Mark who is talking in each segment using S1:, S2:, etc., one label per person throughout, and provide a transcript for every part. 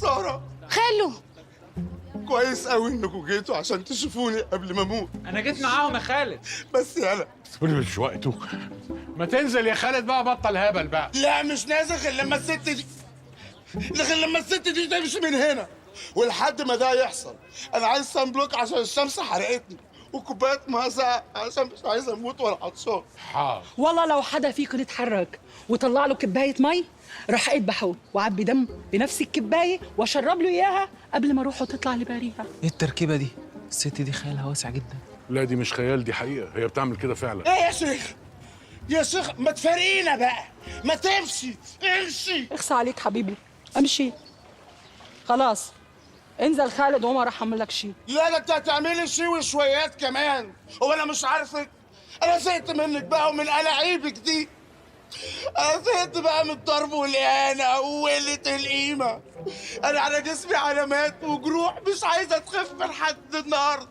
S1: سارة
S2: خالو.
S1: كويس قوي انكم جيتوا عشان تشوفوني قبل ما اموت.
S3: انا جيت معاهم يا خالد.
S1: بس يالا
S4: مش وقته. ما تنزل يا خالد بقى، بطل هبل بقى.
S1: لا مش نازل غير لما الست دي تمشي من هنا، ولحد ما ده يحصل انا عايز سان بلوك عشان الشمس حرقتني، وكوبايه ميه ساقعه عشان مش عايز اموت ولا عطشان.
S4: حاضر.
S2: والله لو حدا فيكم اتحرك وطلع له كبايه مي راح اذبحه وعبي دم بنفس الكبايه واشرب له اياها قبل ما روحه تطلع لباريها.
S3: ايه التركيبه دي؟ الست دي خيالها واسع جدا.
S4: لا دي مش خيال، دي حقيقة، هي بتعمل كده فعلا.
S1: ايه يا شيخ؟ يا شيخ ما تفارقينا بقى، ما تمشي امشي.
S2: اخصى عليك حبيبي، امشي خلاص. انزل خالد وما راح اعمل لك شيء.
S1: لا ده انت هتعملي شي وشويات كمان، هو انا مش عارفك؟ انا زهقت منك بقى ومن ألاعيبك دي. انا زهقت بقى من الضرب والاهانه وقله القيمه. انا على جسمي علامات وجروح مش عايزه تخف لحد النهارده.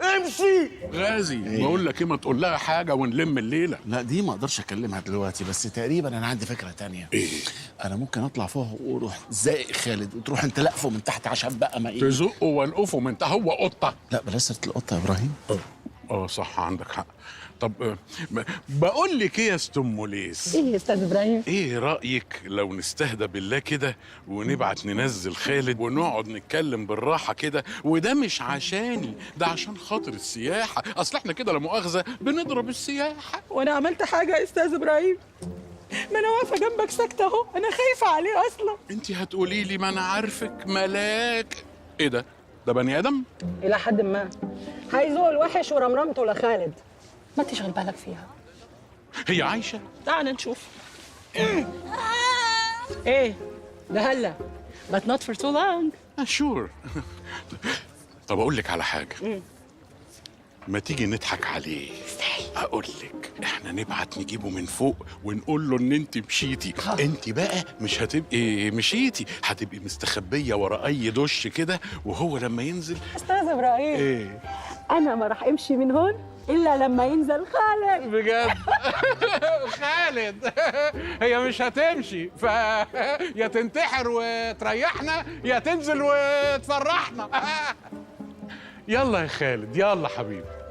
S1: امشي.
S4: غازي بقول لك ايه، ما تقول لها حاجة ونلم الليلة.
S5: لا دي ما اقدرش اكلمها دلوقتي، بس تقريبا انا عندي فكره تانية.
S4: ايه؟
S5: انا ممكن اطلع فوق واروح زائق خالد وتروح انت لقفه من تحت عشان بقى ما ايه.
S4: تزقه وانقفه من تحت، هو قطة.
S5: لا بلاش سيره القطه يا ابراهيم.
S4: صح عندك حق. طب بقول لك ايه يا ست ام ليس،
S2: ايه يا استاذ ابراهيم؟
S4: ايه رأيك لو نستهدى بالله كده ونبعت ننزل خالد ونقعد نتكلم بالراحة كده، وده مش عشاني، ده عشان خاطر السياحة، اصل احنا كده لا مؤاخذة بنضرب السياحة.
S2: وانا عملت حاجه يا استاذ ابراهيم؟ ما انا واقفه جنبك ساكته اهو، انا خايفه عليه اصلا.
S4: انت هتقولي لي ما انا عارفك ملاك. ايه ده بني ادم؟
S2: الى حد ما هيزوق الوحش ورمرمته لخالد، ما تشغل بالك فيها.
S4: هي عايشة؟
S2: تعال نشوف. ايه ده هلا but not for too long.
S4: شور. طب اقول لك على حاجة، ما تيجي نضحك عليه. اقول لك احنا نبعت نجيبه من فوق ونقول له ان انت مشيتي. انت بقى مش هتبقي مشيتي، هتبقي مستخبيه ورا اي دش كده، وهو لما ينزل.
S2: استاذ ابراهيم
S4: ايه
S2: انا ما راح امشي من هون الا لما ينزل خالد.
S4: بجد؟ خالد هي مش هتمشي، يا تنتحر وتريحنا يا تنزل وتفرحنا. يلا يا خالد، يلا حبيبي.